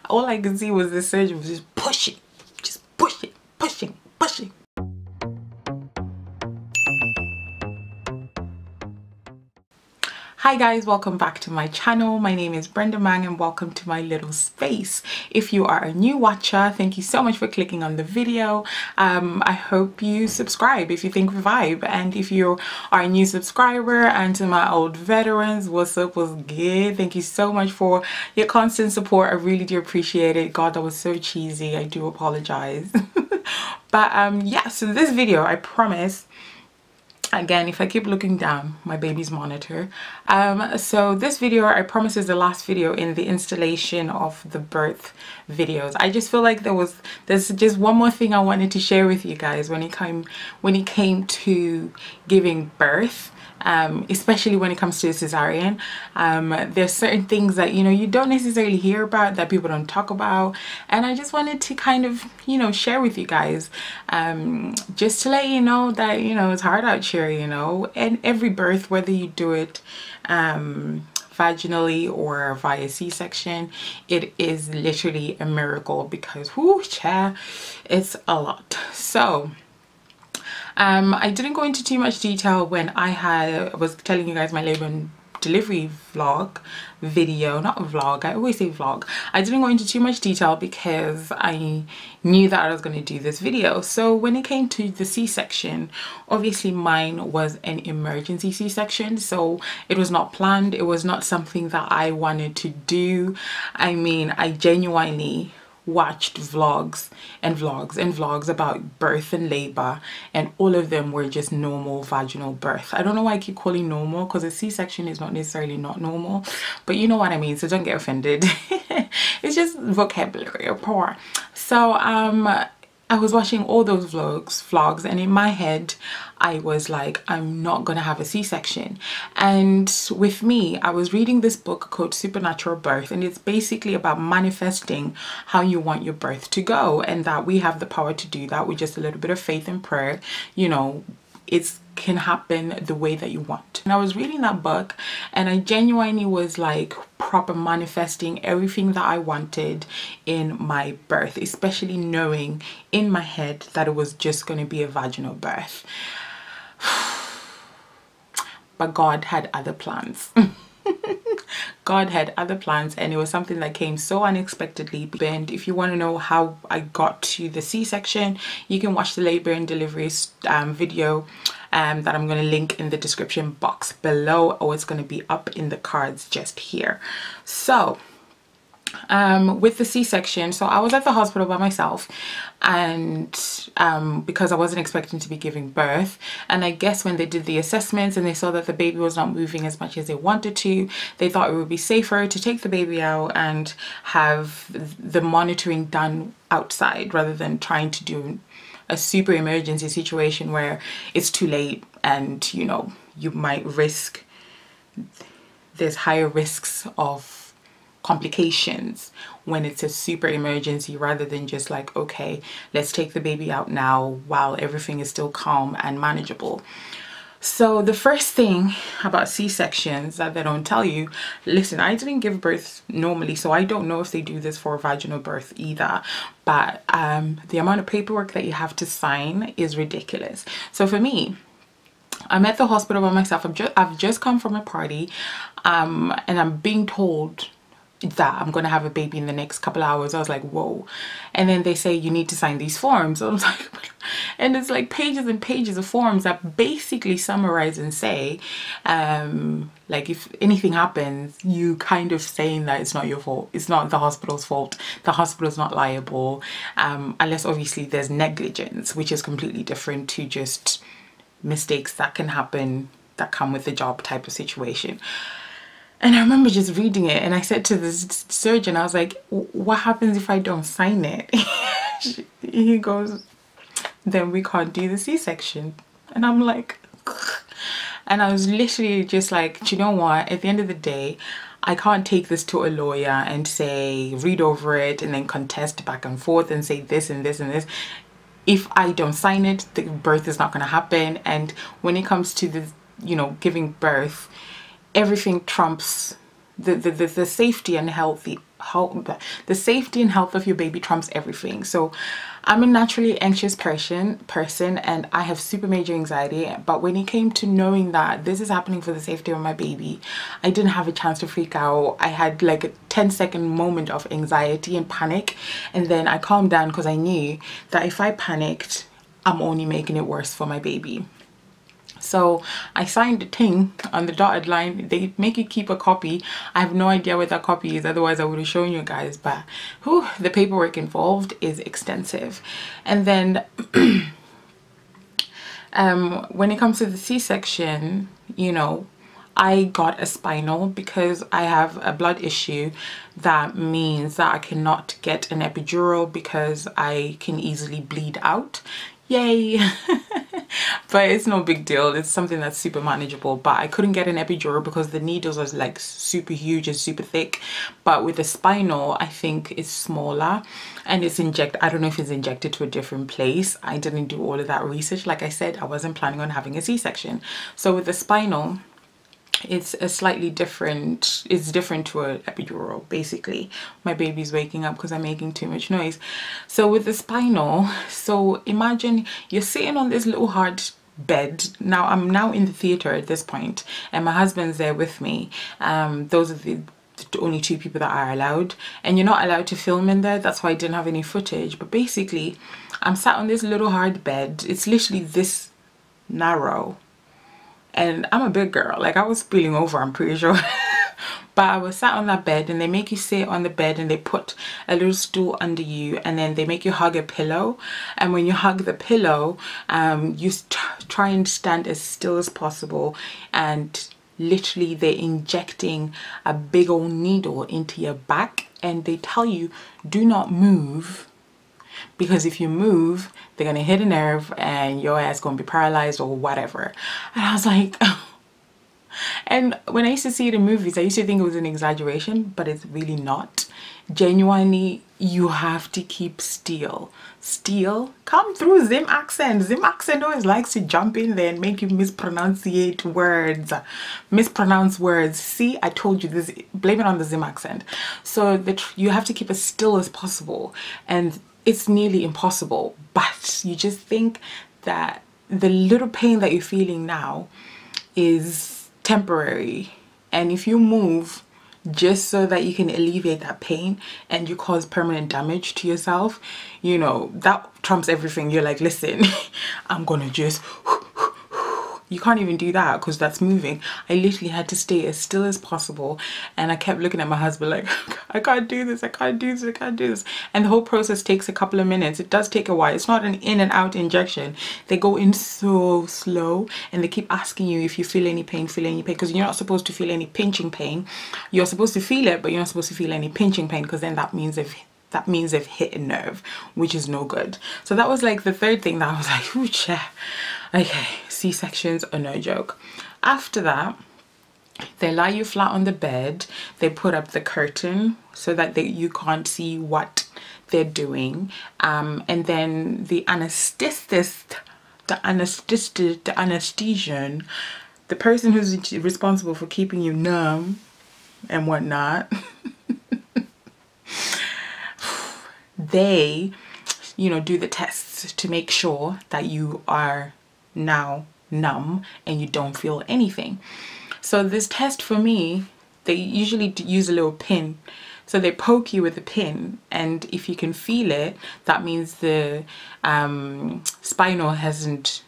All I could see was the surgeon was just pushing, pushing. Hi guys, welcome back to my channel. My name is Brenda Mang and welcome to my little space. If you are a new watcher, thank you so much for clicking on the video. I hope you subscribe if you think we vibe, and if you are a new subscriber, and to my old veterans, what's up, what's good? Thank you so much for your constant support. I really do appreciate it. God, that was so cheesy. I do apologize. But yeah, so this video, I promise, again, if I keep looking down, my baby's monitor. So this video, I promise, is the last video in the installation of the birth videos. I just feel like there's just one more thing I wanted to share with you guys when it came to giving birth. Especially when it comes to a cesarean. There's certain things that you don't necessarily hear about, that people don't talk about, and I just wanted to kind of share with you guys, just to let you know that it's hard out here, and every birth, whether you do it vaginally or via C-section, it is literally a miracle, because whoo, child, it's a lot. So I didn't go into too much detail when I was telling you guys my labor and delivery vlog video, not vlog, I always say vlog. I didn't go into too much detail because I knew that I was going to do this video. So when it came to the C-section, obviously mine was an emergency C-section, so it was not planned. It was not something that I wanted to do. I mean, I genuinely watched vlogs about birth and labor, and all of them were just normal vaginal birth. I don't know why I keep calling normal, because a C-section is not necessarily not normal, but you know what I mean, so don't get offended. It's just vocabulary or poor. So I was watching all those vlogs, and in my head I was like, I'm not gonna have a C-section. And with me, I was reading this book called Supernatural Birth, and it's basically about manifesting how you want your birth to go, and that we have the power to do that with just a little bit of faith and prayer. It can happen the way that you want. And I was reading that book, and I genuinely was like proper manifesting everything that I wanted in my birth, especially knowing in my head that it was just going to be a vaginal birth. But God had other plans. God had other plans, and it was something that came so unexpectedly. And if you want to know how I got to the C-section, you can watch the labor and delivery video that I'm going to link in the description box below, or it's going to be up in the cards just here. So with the C-section, so I was at the hospital by myself, and because I wasn't expecting to be giving birth, and I guess when they did the assessments and they saw that the baby was not moving as much as they wanted to, they thought it would be safer to take the baby out and have the monitoring done outside, rather than trying to do a super emergency situation where it's too late, and you might risk, there's higher risks of complications when it's a super emergency, rather than just like, okay, let's take the baby out now while everything is still calm and manageable. So the first thing about C-sections that they don't tell you, listen, I didn't give birth normally, so I don't know if they do this for vaginal birth either, but the amount of paperwork that you have to sign is ridiculous. So for me, I'm at the hospital by myself. I've just come from a party, and I'm being told that I'm gonna have a baby in the next couple of hours. I was like, whoa. And then they say you need to sign these forms. I was like, and it's like pages and pages of forms that basically summarize and say, like, if anything happens, you kind of saying that it's not your fault, it's not the hospital's fault, the hospital's not liable, unless obviously there's negligence, which is completely different to just mistakes that can happen that come with the job type of situation. And I remember just reading it, and I said to the surgeon, I was like, what happens if I don't sign it? He goes, then we can't do the C-section. And I'm like, ugh. And I was literally just like, you know what, at the end of the day, I can't take this to a lawyer and say, read over it and then contest back and forth and say this and this and this. If I don't sign it, the birth is not going to happen. And when it comes to the, giving birth, everything trumps the safety and health, the the safety and health of your baby trumps everything. So I'm a naturally anxious person and I have super major anxiety, but when it came to knowing that this is happening for the safety of my baby, I didn't have a chance to freak out. I had like a 10-second moment of anxiety and panic, and then I calmed down because I knew that if I panicked, I'm only making it worse for my baby. So I signed the thing on the dotted line. They make you keep a copy. I have no idea what that copy is, otherwise I would have shown you guys, but whew, the paperwork involved is extensive. And then when it comes to the C-section, you know, I got a spinal because I have a blood issue. That means that I cannot get an epidural because I can easily bleed out. Yay. But it's no big deal. It's something that's super manageable. But I couldn't get an epidural because the needles was like super huge and super thick. But with the spinal, I think it's smaller and it's I don't know if it's injected to a different place. I didn't do all of that research. Like I said, I wasn't planning on having a C-section. So with the spinal, it's a slightly different, it's different to an epidural. Basically my baby's waking up because I'm making too much noise. So with the spinal, so imagine you're sitting on this little hard bed. Now I'm now in the theater at this point and my husband's there with me. Those are the only two people that are allowed, and you're not allowed to film in there. That's why I didn't have any footage. But basically I'm sat on this little hard bed. It's literally this narrow. And I'm a big girl, like I was spilling over, I'm pretty sure. But I was sat on that bed and they make you sit on the bed and they put a little stool under you and then they make you hug a pillow. And when you hug the pillow, you try and stand as still as possible, and literally they're injecting a big old needle into your back and they tell you do not move, because if you move they're gonna hit a nerve and your ass gonna be paralyzed or whatever. And I was like and when I used to see it in movies I used to think it was an exaggeration, but it's really not. Genuinely, you have to keep still. Come through Zim accent always likes to jump in there and make you mispronounce words. See, I told you this, blame it on the Zim accent. So you have to keep as still as possible, and it's nearly impossible, but you just think that the little pain that you're feeling now is temporary, and if you move just so that you can alleviate that pain and you cause permanent damage to yourself, you know, that trumps everything. You're like, listen, I'm gonna just you can't even do that because that's moving. I literally had to stay as still as possible, and I kept looking at my husband like, I can't do this, I can't do this, I can't do this. And the whole process takes a couple of minutes. It does take a while. It's not an in and out injection. They go in so slow and they keep asking you if you feel any pain, because you're not supposed to feel any pinching pain. You're supposed to feel it, but you're not supposed to feel any pinching pain, because then that means they've hit a nerve, which is no good. So that was like the third thing that I was like, ooh, okay, C-sections are no joke. After that, they lie you flat on the bed. They put up the curtain so that you can't see what they're doing. And then the anesthetist, the anesthesian, the person who's responsible for keeping you numb and whatnot, they, you know, do the tests to make sure that you are now numb and you don't feel anything. So this test for me, they usually use a little pin. So they poke you with a pin, and if you can feel it, that means the spinal hasn't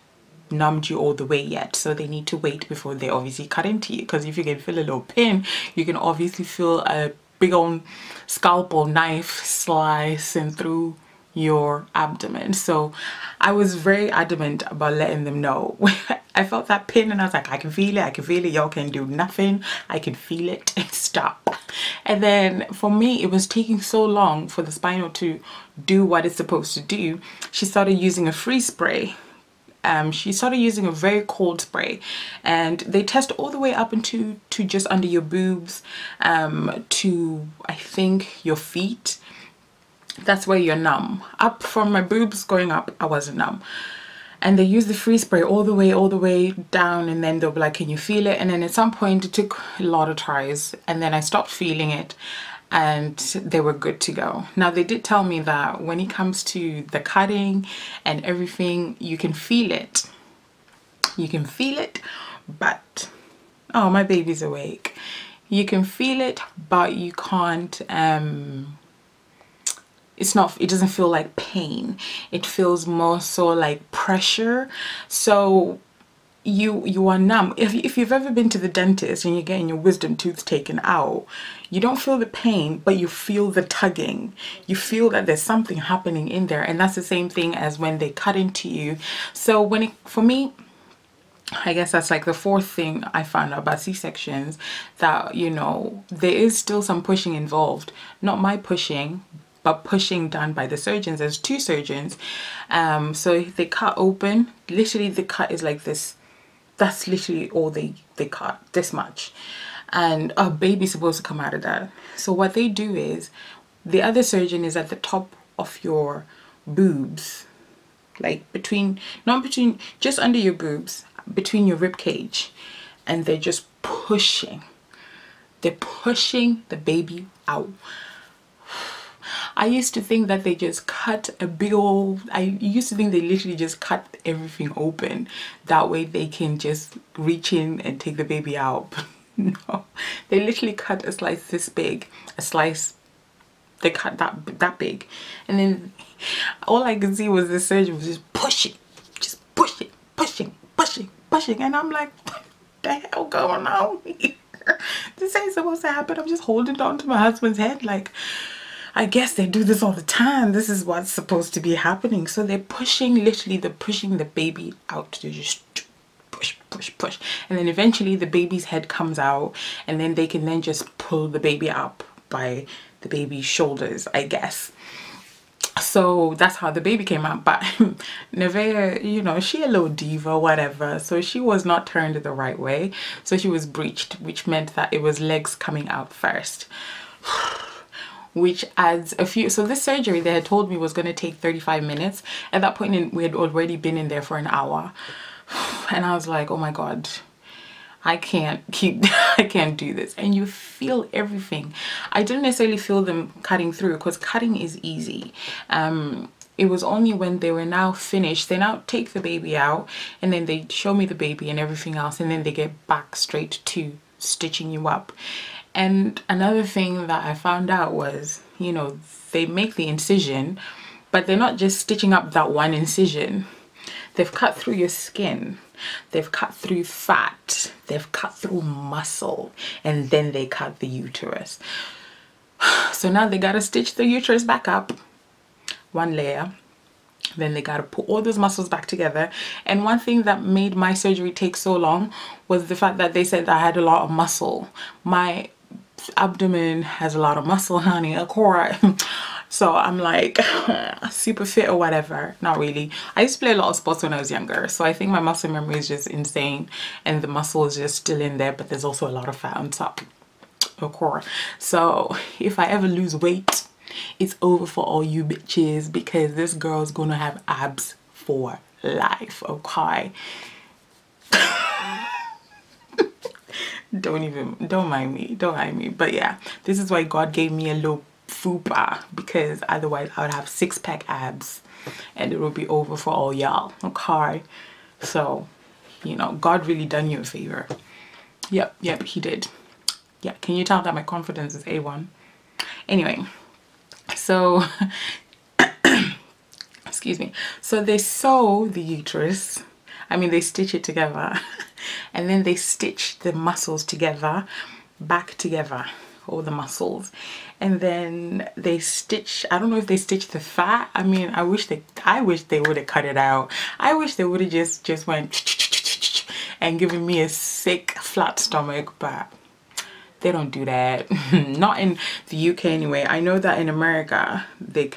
numbed you all the way yet. So they need to wait before they obviously cut into you, because if you can feel a little pin, you can obviously feel a big old scalpel knife slicing through your abdomen. So I was very adamant about letting them know. I felt that pin and I was like, I can feel it, y'all can do nothing, I can feel it, stop. And then for me, it was taking so long for the spinal to do what it's supposed to do. She started using a freeze spray. She started using a very cold spray, and they test all the way up into just under your boobs, to I think your feet. That's where you're numb. Up from my boobs going up, I wasn't numb. And they use the freeze spray all the way down, and then they'll be like, can you feel it? And then at some point, it took a lot of tries, and then I stopped feeling it. and they were good to go. Now they did tell me that when it comes to the cutting and everything, you can feel it. You can feel it, but oh, my baby's awake. You can feel it, but you can't it doesn't feel like pain. It feels more so like pressure. So you are numb. If you've ever been to the dentist and you're getting your wisdom tooth taken out, you don't feel the pain, but you feel the tugging. You feel that there's something happening in there, and that's the same thing as when they cut into you. So for me, I guess that's like the fourth thing I found out about C-sections, that, you know, there is still some pushing involved. Not my pushing, but pushing done by the surgeons. There's two surgeons. So they cut open. Literally the cut is like this. That's literally all they cut, this much. And a baby's supposed to come out of that. So what they do is, the other surgeon is at the top of your boobs, like just under your boobs, between your rib cage, and they're just pushing. They're pushing the baby out. I used to think that they just cut I used to think they literally just cut everything open. That way they can just reach in and take the baby out. No, they literally cut a slice this big, they cut that big. And then all I could see was the surgeon was just pushing. And I'm like, what the hell going on here? This ain't supposed to happen. I'm just holding on to my husband's head like, I guess they do this all the time. This is what's supposed to be happening. So they're pushing, literally they're pushing the baby out. They just push. And then eventually the baby's head comes out, and then they can then just pull the baby up by the baby's shoulders, I guess. So that's how the baby came out. But Nevaeh, you know, she a little diva, whatever. So she was not turned the right way. So she was breached, which meant that it was legs coming out first. Which adds a few. So this surgery they had told me was going to take 35 minutes. At that point we had already been in there for an hour. And I was like, oh my God, I can't do this. And you feel everything. I didn't necessarily feel them cutting through, because cutting is easy. It was only when they were now finished, they now take the baby out, and then they show me the baby and everything else, and then they get back straight to stitching you up. And another thing that I found out was, you know, they make the incision, but they're not just stitching up that one incision. They've cut through your skin, they've cut through fat, they've cut through muscle, and then they cut the uterus. So now they gotta stitch the uterus back up, one layer. Then they gotta put all those muscles back together. And one thing that made my surgery take so long was the fact that they said that I had a lot of muscle. My abdomen has a lot of muscle, honey, of course. So I'm like super fit or whatever. Not really. I used to play a lot of sports when I was younger, so I think my muscle memory is just insane, and the muscle is just still in there, but there's also a lot of fat on top, of course. So if I ever lose weight, it's over for all you bitches, because this girl's gonna have abs for life, okay? Don't mind me. But yeah, this is why God gave me a little fupa, because otherwise I would have six-pack abs and it would be over for all y'all, okay? So, you know, God really done you a favor. Yep, he did. Yeah, can you tell that my confidence is A1? Anyway, so excuse me. So they sew the uterus, they stitch it together, and then they stitch the muscles together, back together, all the muscles, and then they stitch, I don't know if they stitch the fat. I wish they would have cut it out. I wish they would have just went and given me a sick flat stomach, but they don't do that. Not in the UK anyway. I know that in America they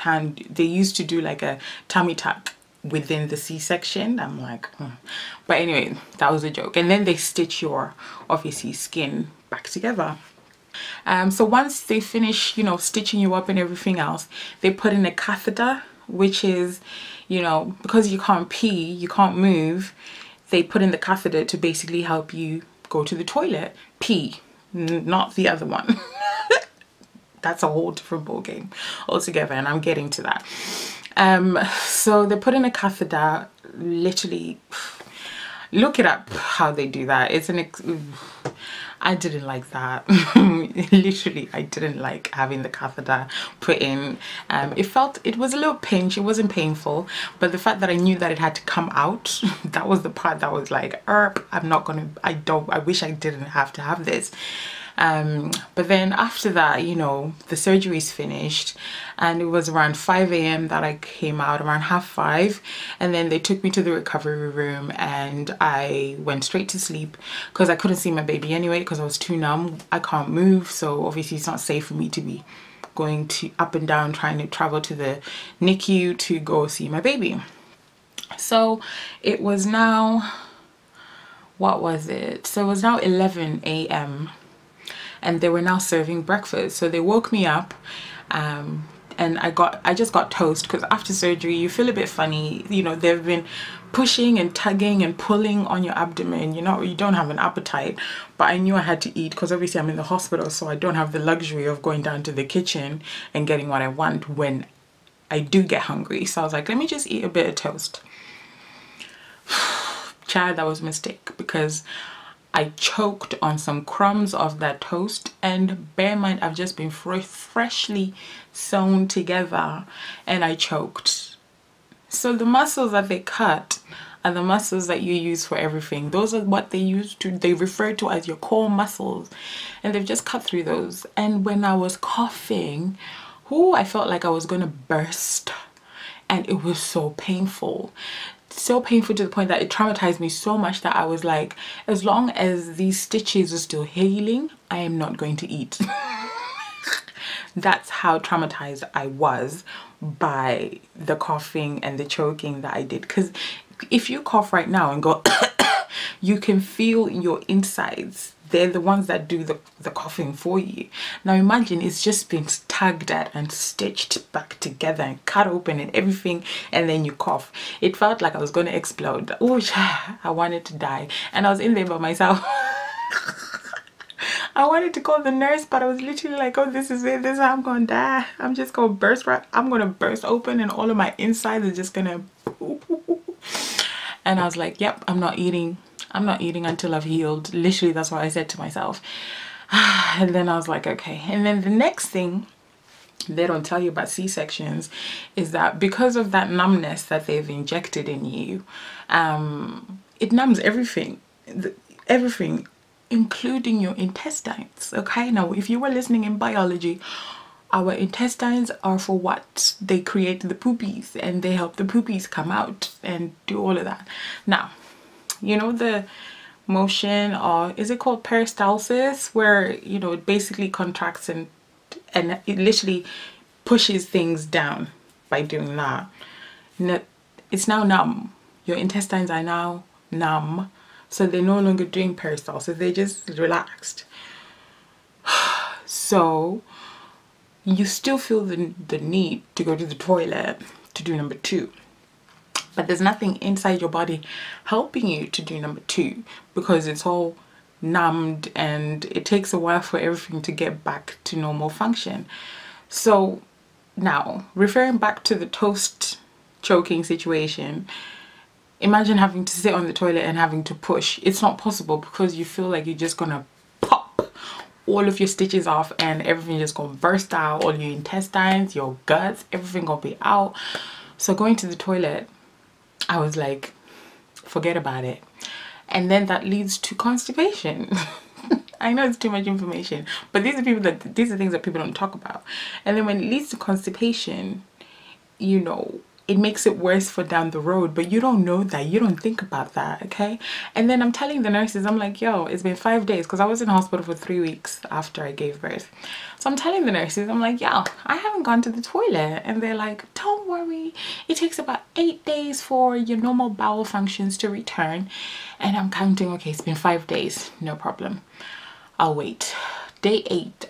used to do like a tummy tuck within the C-section. I'm like, but anyway, that was a joke. And then they stitch your, obviously, skin back together. So once they finish, you know, stitching you up and everything else, they put in a catheter, which is, you know, because you can't pee, you can't move, they put in the catheter to basically help you go to the toilet, pee, not the other one. that's a whole different ball game altogether, and I'm getting to that. So they put in a catheter, literally. Look it up how they do that. It's I didn't like that. Literally, I didn't like having the catheter put in. It was a little pinch. It wasn't painful, but the fact that I knew that it had to come out, that was the part that was like, I'm not gonna, I wish I didn't have to have this. But then after that, you know, the surgery's finished, and it was around 5 a.m. that I came out, around 4:30, and then they took me to the recovery room, and I went straight to sleep because I couldn't see my baby anyway because I was too numb. I can't move, so obviously it's not safe for me to be going to up and down trying to travel to the NICU to go see my baby. So it was now, what was it? So it was now 11 a.m. and they were now serving breakfast. So they woke me up, and I just got toast because after surgery you feel a bit funny. You know, they've been pushing and tugging and pulling on your abdomen. You know, you don't have an appetite, but I knew I had to eat because obviously I'm in the hospital, so I don't have the luxury of going down to the kitchen and getting what I want when I do get hungry. So I was like, let me just eat a bit of toast. Child, that was a mistake because I choked on some crumbs of that toast, and bear in mind I've just been freshly sewn together, and I choked. So the muscles that they cut are the muscles that you use for everything. Those are what they refer to as your core muscles, and they've just cut through those. And when I was coughing, I felt like I was gonna burst, and it was so painful. So painful to the point that it traumatized me so much that I was like, as long as these stitches are still healing, I am not going to eat. That's how traumatized I was by the coughing and the choking that I did. Because if you cough right now and go you can feel your insides. They're the ones that do the coughing for you. Now imagine it's just been tugged at and stitched back together and cut open and everything, and then you cough. It felt like I was going to explode. Oh, I wanted to die, and I was in there by myself. I wanted to call the nurse, but I was literally like, oh, this is it. This is how I'm going to die. I'm just going to burst I'm going to burst open, and all of my insides are just going to... And I was like, yep, I'm not eating until I've healed. Literally, that's what I said to myself. And then I was like, okay. And then the next thing they don't tell you about C-sections is that because of that numbness that they've injected in you, it numbs everything, including your intestines. Okay, now if you were listening in biology, our intestines are for what? They create the poopies, and they help the poopies come out and do all of that. Now, you know the motion, or is it called peristalsis, where, you know, it basically contracts and it literally pushes things down by doing that. It's now numb. Your intestines are now numb, so they're no longer doing peristalsis, they're just relaxed. So you still feel the need to go to the toilet to do number 2. But there's nothing inside your body helping you to do number 2 because it's all numbed, and it takes a while for everything to get back to normal function. So now, referring back to the toast choking situation, imagine having to sit on the toilet and having to push. It's not possible because you feel like you're just gonna pop all of your stitches off and everything just gonna burst out, all your intestines, your guts, everything gonna be out. So going to the toilet, I was like, forget about it. And then that leads to constipation. I know it's too much information, but these are things that people don't talk about. And then when it leads to constipation, you know, it makes it worse for down the road, but you don't know that, you don't think about that, okay? And then I'm telling the nurses, I'm like, yo, it's been 5 days, because I was in hospital for 3 weeks after I gave birth. So I'm telling the nurses, I'm like, yo, I haven't gone to the toilet. And they're like, don't worry, it takes about 8 days for your normal bowel functions to return. And I'm counting, okay, it's been 5 days, no problem, I'll wait.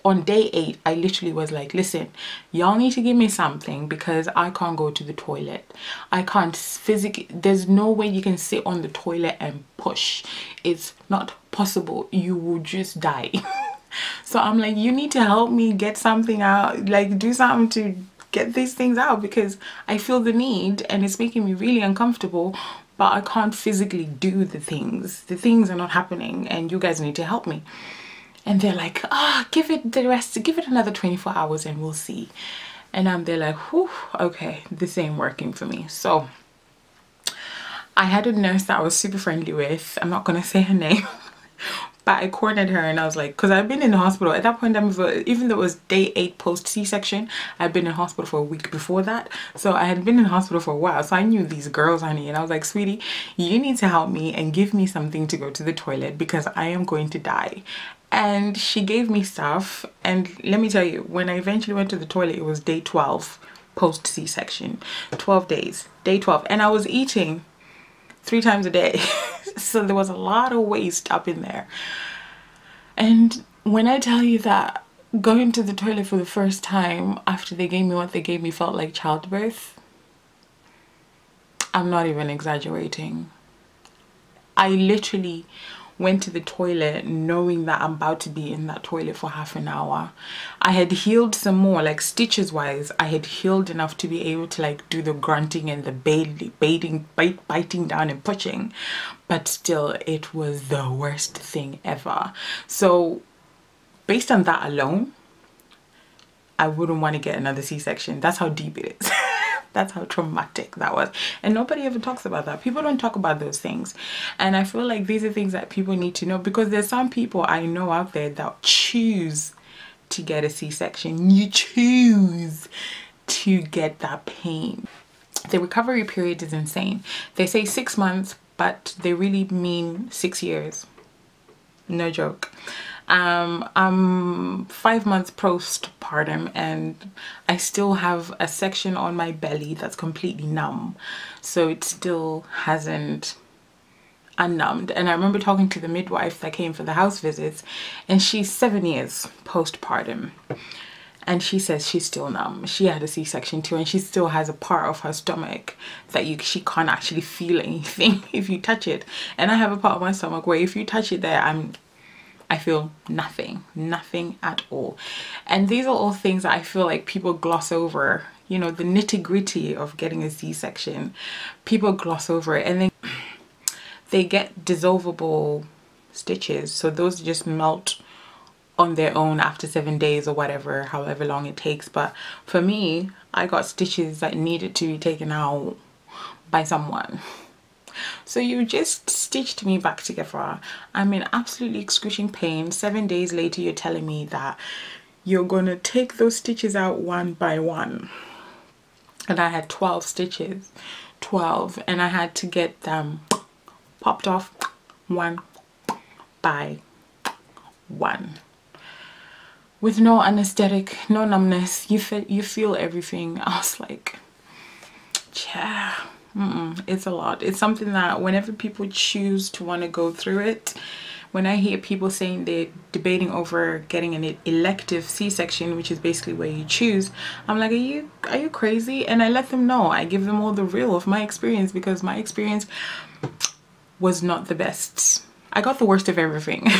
On day 8, I literally was like, listen, y'all need to give me something because I can't go to the toilet. I can't physically, there's no way you can sit on the toilet and push. It's not possible. You will just die. So I'm like, you need to help me get something out, like do something to get these things out, because I feel the need and it's making me really uncomfortable, but I can't physically do the things. The things are not happening and you guys need to help me. And they're like, give it the rest, give it another 24 hours and we'll see. And I'm there like, whew, okay, this ain't working for me. So I had a nurse that I was super friendly with. I'm not gonna say her name. But I cornered her and I was like, because I've been in the hospital at that point, even though it was day 8 post C-section, I'd been in hospital for a week before that. So I had been in hospital for a while. So I knew these girls, honey. And I was like, sweetie, you need to help me and give me something to go to the toilet because I am going to die. And she gave me stuff. And let me tell you, when I eventually went to the toilet, it was day 12 post C-section. 12 days. Day 12. And I was eating 3 times a day. So there was a lot of waste up in there. And when I tell you that going to the toilet for the first time after they gave me what they gave me felt like childbirth, I'm not even exaggerating. I literally went to the toilet knowing that I'm about to be in that toilet for half an hour. I had healed some more, like stitches wise, I had healed enough to be able to like do the grunting and the biting down and pushing, but still it was the worst thing ever. So based on that alone, I wouldn't want to get another C-section. That's how deep it is. That's how traumatic that was. And nobody ever talks about that. People don't talk about those things. And I feel like these are things that people need to know, because there's some people I know out there that choose to get a C-section. You choose to get that pain. The recovery period is insane. They say 6 months, but they really mean 6 years. No joke. I'm 5 months postpartum and I still have a section on my belly that's completely numb, so it still hasn't unnumbed. And I remember talking to the midwife that came for the house visits, and she's 7 years postpartum and she says she's still numb. She had a C-section too, and she still has a part of her stomach that she can't actually feel anything if you touch it. And I have a part of my stomach where if you touch it there, I feel nothing at all. And these are all things that I feel like people gloss over. You know, the nitty-gritty of getting a C-section, people gloss over it, and then they get dissolvable stitches, so those just melt on their own after 7 days or whatever, however long it takes. But for me, I got stitches that needed to be taken out by someone. So you just stitched me back together. I'm in absolutely excruciating pain. 7 days later, you're telling me that you're gonna take those stitches out one by one. And I had 12 stitches, 12, and I had to get them popped off one by one. With no anesthetic, no numbness, you feel everything. I was like, yeah. It's a lot. It's something that whenever people choose to want to go through it, when I hear people saying they're debating over getting an elective C-section, which is basically where you choose, I'm like, are you crazy? And I let them know. I give them all the real of my experience, because my experience was not the best. I got the worst of everything.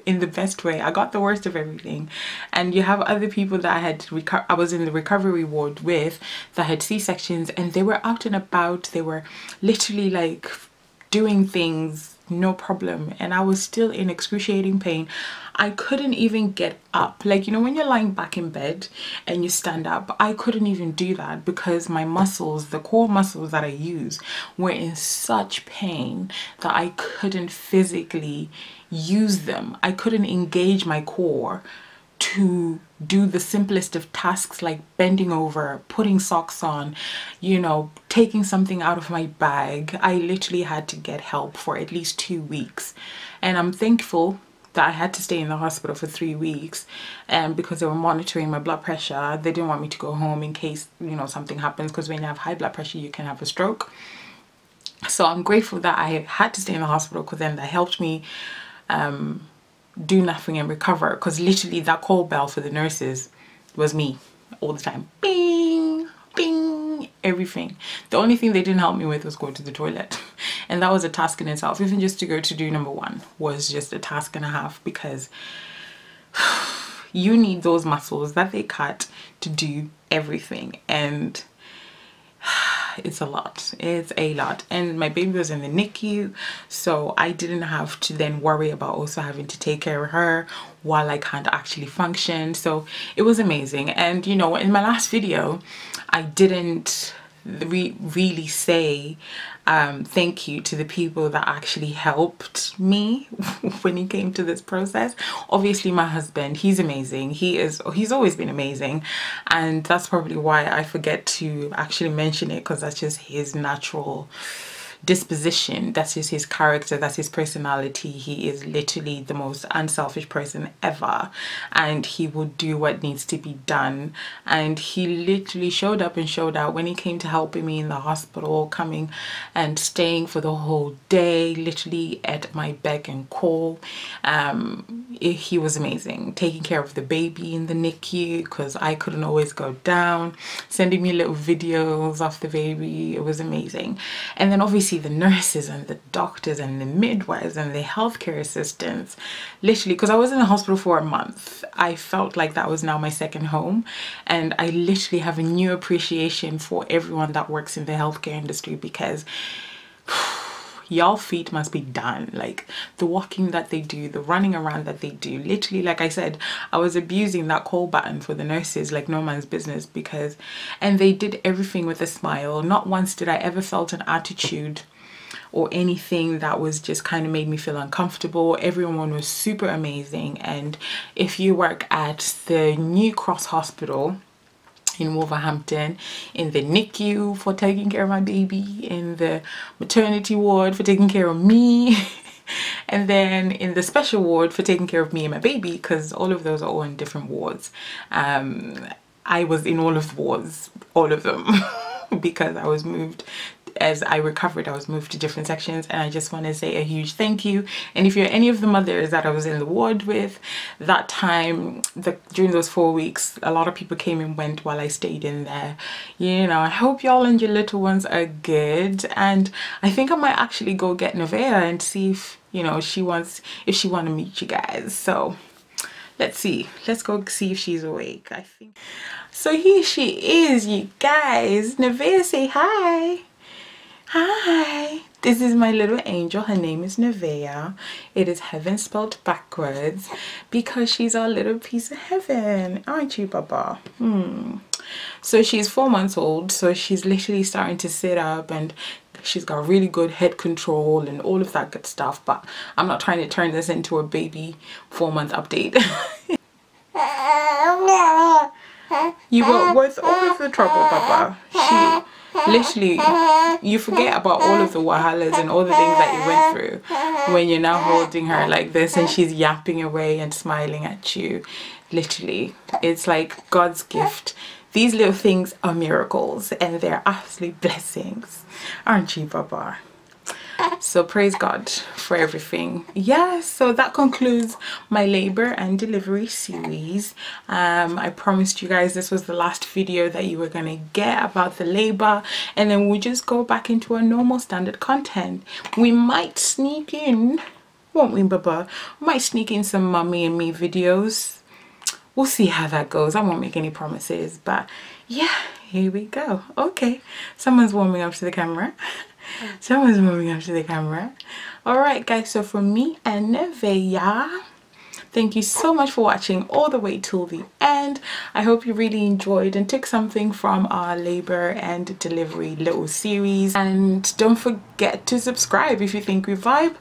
In the best way. I got the worst of everything. And you have other people that I was in the recovery ward with that had C-sections, and they were out and about. They were literally like doing things no problem, and I was still in excruciating pain. I couldn't even get up. Like, you know, when you're lying back in bed and you stand up, I couldn't even do that because my muscles, the core muscles that I use, were in such pain that I couldn't physically use them. I couldn't engage my core to do the simplest of tasks, like bending over, putting socks on, you know, taking something out of my bag. I literally had to get help for at least 2 weeks. And I'm thankful that I had to stay in the hospital for 3 weeks, and because they were monitoring my blood pressure. They didn't want me to go home in case, you know, something happens, because when you have high blood pressure you can have a stroke. So I'm grateful that I had to stay in the hospital, because then that helped me do nothing and recover, because literally that call bell for the nurses was me all the time. Bing, bing, everything. The only thing they didn't help me with was going to the toilet, and that was a task in itself. Even just to go to do number 1 was just a task and a half, because you need those muscles that they cut to do everything, and it's a lot. It's a lot. And my baby was in the NICU, so I didn't have to then worry about also having to take care of her while I can't actually function. So it was amazing. And you know, in my last video I didn't really say thank you to the people that actually helped me when it came to this process. Obviously my husband, he's amazing. He's always been amazing, and that's probably why I forget to actually mention it, because that's just his natural disposition, that's just his character, that's his personality. He is literally the most unselfish person ever, and he will do what needs to be done. And he literally showed up and showed out when he came to helping me in the hospital, coming and staying for the whole day, literally at my beck and call. He was amazing, taking care of the baby in the NICU because I couldn't always go down, sending me little videos of the baby. It was amazing. And then obviously the nurses and the doctors and the midwives and the healthcare assistants, literally, because I was in the hospital for a month, I felt like that was now my second home. And I literally have a new appreciation for everyone that works in the healthcare industry, because y'all feet must be done. Like the walking that they do, the running around that they do, literally, like I said, I was abusing that call button for the nurses like no man's business, because, and they did everything with a smile. Not once did I ever felt an attitude or anything that was just kind of made me feel uncomfortable. Everyone was super amazing. And if you work at the New Cross Hospital in Wolverhampton, in the NICU for taking care of my baby, in the maternity ward for taking care of me, and then in the special ward for taking care of me and my baby, because all of those are all in different wards. I was in all of the wards, all of them, because I was moved. As I recovered, I was moved to different sections, and I just want to say a huge thank you. And if you're any of the mothers that I was in the ward with that time, during those 4 weeks, a lot of people came and went while I stayed in there. You know, I hope y'all and your little ones are good, and I think I might actually go get Nevaeh and see if, you know, if she want to meet you guys. So let's see, let's go see if she's awake. I think so. Here she is, you guys. Nevaeh, say hi. Hi, this is my little angel. Her name is Nevaeh. It is heaven spelled backwards because she's our little piece of heaven, aren't you, Baba? So she's 4 months old, so she's literally starting to sit up, and she's got really good head control and all of that good stuff. But I'm not trying to turn this into a baby 4-month update. You were worth all of the trouble, Baba. Literally, you forget about all of the wahalas and all the things that you went through when you're now holding her like this and she's yapping away and smiling at you. Literally, it's like God's gift. These little things are miracles, and they're absolute blessings, aren't you, Baba? So praise God for everything. Yeah, so that concludes my labor and delivery series. I promised you guys this was the last video that you were gonna get about the labor, and then we'll just go back into our normal standard content. We might sneak in, won't we, Baba? We might sneak in some mommy and me videos. We'll see how that goes. I won't make any promises, but yeah, here we go. Okay, someone's warming up to the camera. Someone's moving up to the camera. All right, guys, so from me and Nevaeh, thank you so much for watching all the way till the end. I hope you really enjoyed and took something from our labor and delivery little series. And don't forget to subscribe if you think we vibe.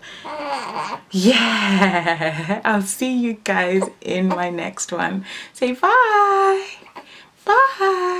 Yeah, I'll see you guys in my next one. Say bye. Bye.